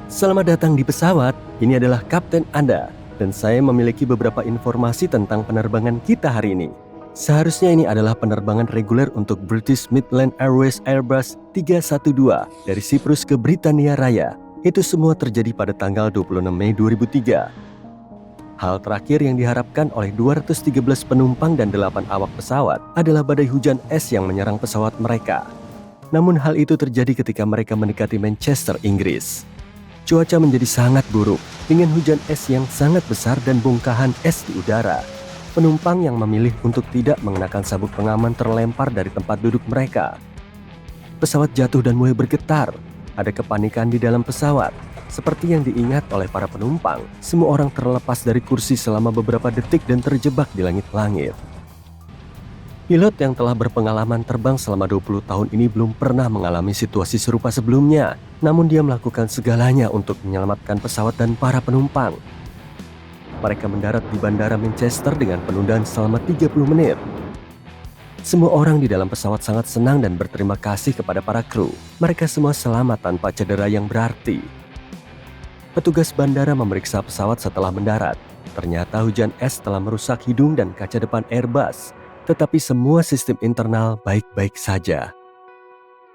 Selamat datang di pesawat, ini adalah Kapten Anda, dan saya memiliki beberapa informasi tentang penerbangan kita hari ini. Seharusnya ini adalah penerbangan reguler untuk British Midland Airways Airbus 312 dari Siprus ke Britania Raya. Itu semua terjadi pada tanggal 26 Mei 2003. Hal terakhir yang diharapkan oleh 213 penumpang dan 8 awak pesawat adalah badai hujan es yang menyerang pesawat mereka. Namun hal itu terjadi ketika mereka mendekati Manchester, Inggris. Cuaca menjadi sangat buruk, dengan hujan es yang sangat besar dan bongkahan es di udara. Penumpang yang memilih untuk tidak mengenakan sabuk pengaman terlempar dari tempat duduk mereka. Pesawat jatuh dan mulai bergetar. Ada kepanikan di dalam pesawat. Seperti yang diingat oleh para penumpang, semua orang terlepas dari kursi selama beberapa detik dan terjebak di langit-langit. Pilot yang telah berpengalaman terbang selama 20 tahun ini belum pernah mengalami situasi serupa sebelumnya, namun dia melakukan segalanya untuk menyelamatkan pesawat dan para penumpang. Mereka mendarat di Bandara Manchester dengan penundaan selama 30 menit. Semua orang di dalam pesawat sangat senang dan berterima kasih kepada para kru. Mereka semua selamat tanpa cedera yang berarti. Petugas bandara memeriksa pesawat setelah mendarat. Ternyata hujan es telah merusak hidung dan kaca depan Airbus. Tetapi semua sistem internal baik-baik saja.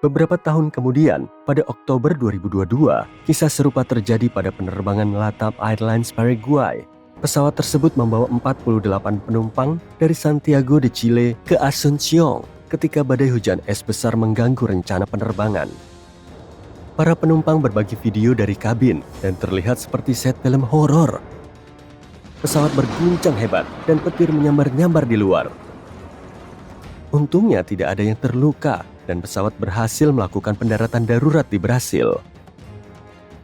Beberapa tahun kemudian, pada Oktober 2022, kisah serupa terjadi pada penerbangan LATAM Airlines Paraguay. Pesawat tersebut membawa 48 penumpang dari Santiago de Chile ke Asunción ketika badai hujan es besar mengganggu rencana penerbangan. Para penumpang berbagi video dari kabin dan terlihat seperti set film horor. Pesawat berguncang hebat dan petir menyambar-nyambar di luar. Untungnya tidak ada yang terluka dan pesawat berhasil melakukan pendaratan darurat di Brasil.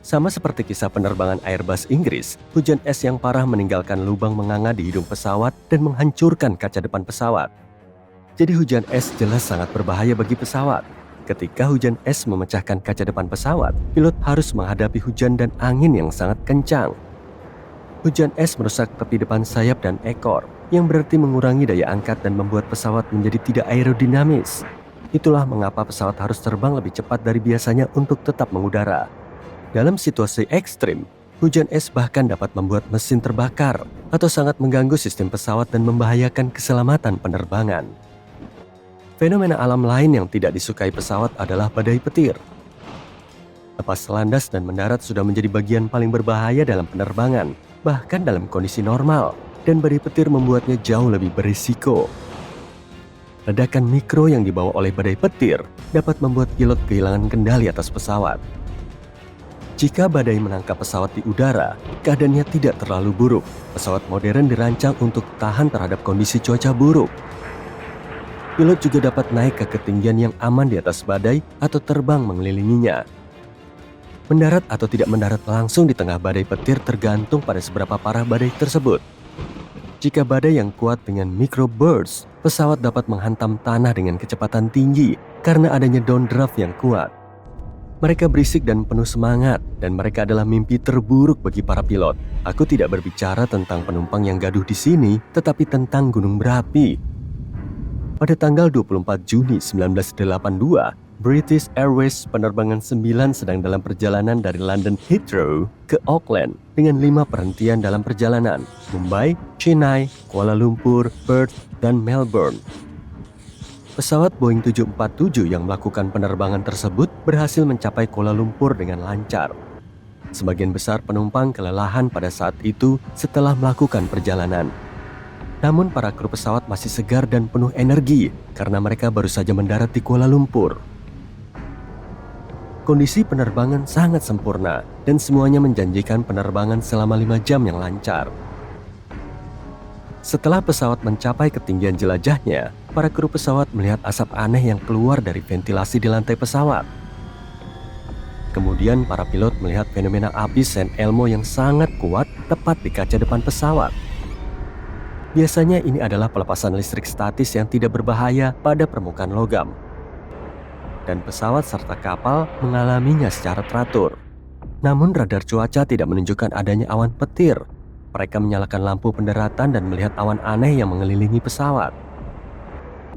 Sama seperti kisah penerbangan Airbus Inggris, hujan es yang parah meninggalkan lubang menganga di hidung pesawat dan menghancurkan kaca depan pesawat. Jadi hujan es jelas sangat berbahaya bagi pesawat. Ketika hujan es memecahkan kaca depan pesawat, pilot harus menghadapi hujan dan angin yang sangat kencang. Hujan es merusak tepi depan sayap dan ekor, yang berarti mengurangi daya angkat dan membuat pesawat menjadi tidak aerodinamis. Itulah mengapa pesawat harus terbang lebih cepat dari biasanya untuk tetap mengudara. Dalam situasi ekstrim, hujan es bahkan dapat membuat mesin terbakar atau sangat mengganggu sistem pesawat dan membahayakan keselamatan penerbangan. Fenomena alam lain yang tidak disukai pesawat adalah badai petir. Lepas landas dan mendarat sudah menjadi bagian paling berbahaya dalam penerbangan, bahkan dalam kondisi normal. Dan badai petir membuatnya jauh lebih berisiko. Ledakan mikro yang dibawa oleh badai petir dapat membuat pilot kehilangan kendali atas pesawat. Jika badai menangkap pesawat di udara, keadaannya tidak terlalu buruk. Pesawat modern dirancang untuk tahan terhadap kondisi cuaca buruk. Pilot juga dapat naik ke ketinggian yang aman di atas badai atau terbang mengelilinginya. Mendarat atau tidak mendarat langsung di tengah badai petir tergantung pada seberapa parah badai tersebut. Jika badai yang kuat dengan microburst, pesawat dapat menghantam tanah dengan kecepatan tinggi karena adanya downdraft yang kuat. Mereka berisik dan penuh semangat, dan mereka adalah mimpi terburuk bagi para pilot. Aku tidak berbicara tentang penumpang yang gaduh di sini, tetapi tentang gunung berapi. Pada tanggal 24 Juni 1982, British Airways penerbangan 9 sedang dalam perjalanan dari London Heathrow ke Auckland dengan 5 perhentian dalam perjalanan: Mumbai, Chennai, Kuala Lumpur, Perth, dan Melbourne. Pesawat Boeing 747 yang melakukan penerbangan tersebut berhasil mencapai Kuala Lumpur dengan lancar. Sebagian besar penumpang kelelahan pada saat itu setelah melakukan perjalanan. Namun para kru pesawat masih segar dan penuh energi karena mereka baru saja mendarat di Kuala Lumpur. Kondisi penerbangan sangat sempurna dan semuanya menjanjikan penerbangan selama 5 jam yang lancar. Setelah pesawat mencapai ketinggian jelajahnya, para kru pesawat melihat asap aneh yang keluar dari ventilasi di lantai pesawat. Kemudian para pilot melihat fenomena api San Elmo yang sangat kuat tepat di kaca depan pesawat. Biasanya ini adalah pelepasan listrik statis yang tidak berbahaya pada permukaan logam. Dan pesawat serta kapal mengalaminya secara teratur. Namun radar cuaca tidak menunjukkan adanya awan petir. Mereka menyalakan lampu pendaratan dan melihat awan aneh yang mengelilingi pesawat.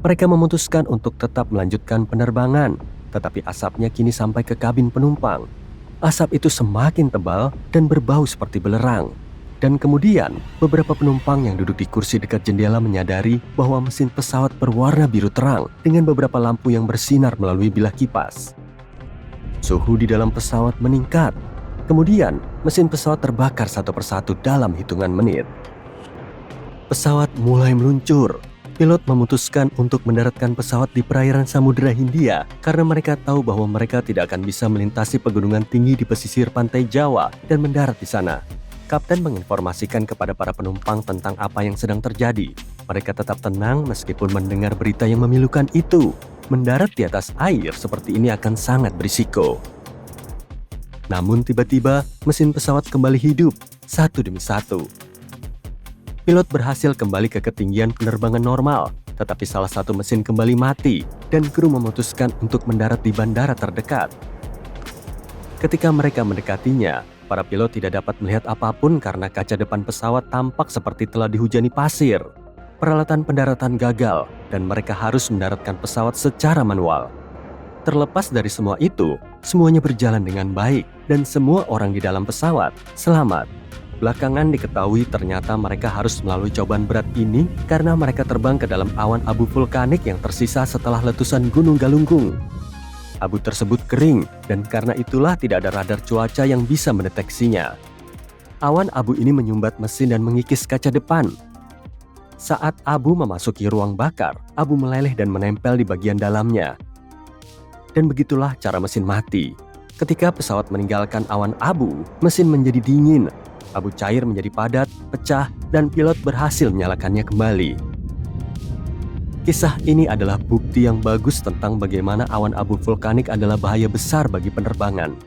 Mereka memutuskan untuk tetap melanjutkan penerbangan, tetapi asapnya kini sampai ke kabin penumpang. Asap itu semakin tebal dan berbau seperti belerang. Dan kemudian, beberapa penumpang yang duduk di kursi dekat jendela menyadari bahwa mesin pesawat berwarna biru terang dengan beberapa lampu yang bersinar melalui bilah kipas. Suhu di dalam pesawat meningkat. Kemudian, mesin pesawat terbakar satu persatu dalam hitungan menit. Pesawat mulai meluncur. Pilot memutuskan untuk mendaratkan pesawat di perairan Samudra Hindia karena mereka tahu bahwa mereka tidak akan bisa melintasi pegunungan tinggi di pesisir pantai Jawa dan mendarat di sana. Kapten menginformasikan kepada para penumpang tentang apa yang sedang terjadi. Mereka tetap tenang meskipun mendengar berita yang memilukan itu. Mendarat di atas air seperti ini akan sangat berisiko. Namun tiba-tiba mesin pesawat kembali hidup, satu demi satu. Pilot berhasil kembali ke ketinggian penerbangan normal, tetapi salah satu mesin kembali mati dan kru memutuskan untuk mendarat di bandara terdekat. Ketika mereka mendekatinya, para pilot tidak dapat melihat apapun karena kaca depan pesawat tampak seperti telah dihujani pasir. Peralatan pendaratan gagal dan mereka harus mendaratkan pesawat secara manual. Terlepas dari semua itu, semuanya berjalan dengan baik dan semua orang di dalam pesawat selamat. Belakangan diketahui ternyata mereka harus melalui cobaan berat ini karena mereka terbang ke dalam awan abu vulkanik yang tersisa setelah letusan Gunung Galunggung. Abu tersebut kering dan karena itulah tidak ada radar cuaca yang bisa mendeteksinya. Awan abu ini menyumbat mesin dan mengikis kaca depan. Saat abu memasuki ruang bakar, abu meleleh dan menempel di bagian dalamnya. Dan begitulah cara mesin mati. Ketika pesawat meninggalkan awan abu, mesin menjadi dingin. Abu cair menjadi padat, pecah, dan pilot berhasil menyalakannya kembali. Kisah ini adalah bukti yang bagus tentang bagaimana awan abu vulkanik adalah bahaya besar bagi penerbangan.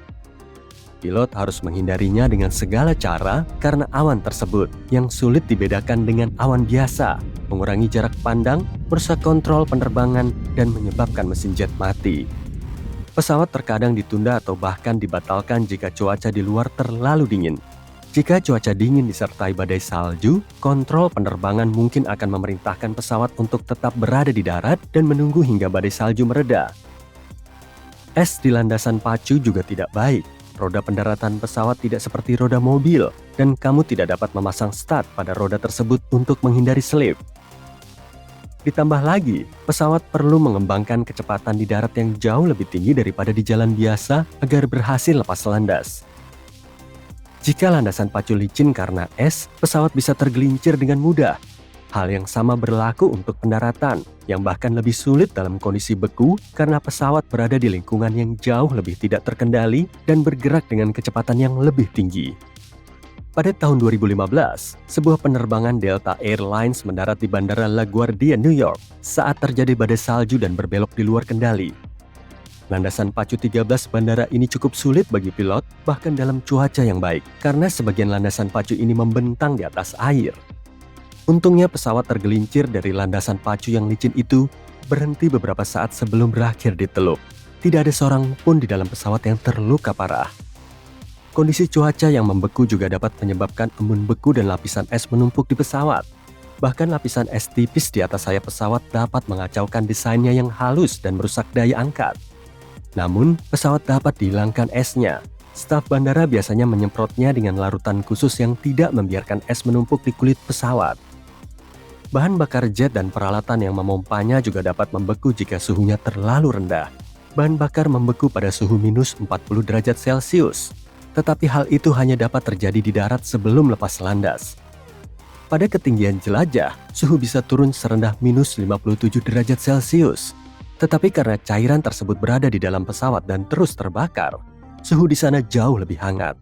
Pilot harus menghindarinya dengan segala cara karena awan tersebut yang sulit dibedakan dengan awan biasa, mengurangi jarak pandang, merusak kontrol penerbangan, dan menyebabkan mesin jet mati. Pesawat terkadang ditunda atau bahkan dibatalkan jika cuaca di luar terlalu dingin. Jika cuaca dingin disertai badai salju, kontrol penerbangan mungkin akan memerintahkan pesawat untuk tetap berada di darat dan menunggu hingga badai salju mereda. Es di landasan pacu juga tidak baik. Roda pendaratan pesawat tidak seperti roda mobil, dan kamu tidak dapat memasang stud pada roda tersebut untuk menghindari slip. Ditambah lagi, pesawat perlu mengembangkan kecepatan di darat yang jauh lebih tinggi daripada di jalan biasa agar berhasil lepas landas. Jika landasan pacu licin karena es, pesawat bisa tergelincir dengan mudah. Hal yang sama berlaku untuk pendaratan, yang bahkan lebih sulit dalam kondisi beku karena pesawat berada di lingkungan yang jauh lebih tidak terkendali dan bergerak dengan kecepatan yang lebih tinggi. Pada tahun 2015, sebuah penerbangan Delta Airlines mendarat di Bandara LaGuardia, New York saat terjadi badai salju dan berbelok di luar kendali. Landasan pacu 13 bandara ini cukup sulit bagi pilot bahkan dalam cuaca yang baik karena sebagian landasan pacu ini membentang di atas air. Untungnya pesawat tergelincir dari landasan pacu yang licin itu berhenti beberapa saat sebelum berakhir di teluk. Tidak ada seorang pun di dalam pesawat yang terluka parah. Kondisi cuaca yang membeku juga dapat menyebabkan embun beku dan lapisan es menumpuk di pesawat. Bahkan lapisan es tipis di atas sayap pesawat dapat mengacaukan desainnya yang halus dan merusak daya angkat. Namun, pesawat dapat dihilangkan esnya. Staf bandara biasanya menyemprotnya dengan larutan khusus yang tidak membiarkan es menumpuk di kulit pesawat. Bahan bakar jet dan peralatan yang memompanya juga dapat membeku jika suhunya terlalu rendah. Bahan bakar membeku pada suhu minus 40 derajat Celcius. Tetapi hal itu hanya dapat terjadi di darat sebelum lepas landas. Pada ketinggian jelajah, suhu bisa turun serendah minus 57 derajat Celcius. Tetapi karena cairan tersebut berada di dalam pesawat dan terus terbakar, suhu di sana jauh lebih hangat.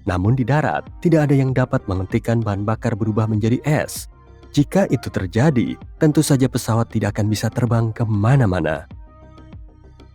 Namun di darat, tidak ada yang dapat menghentikan bahan bakar berubah menjadi es. Jika itu terjadi, tentu saja pesawat tidak akan bisa terbang kemana-mana.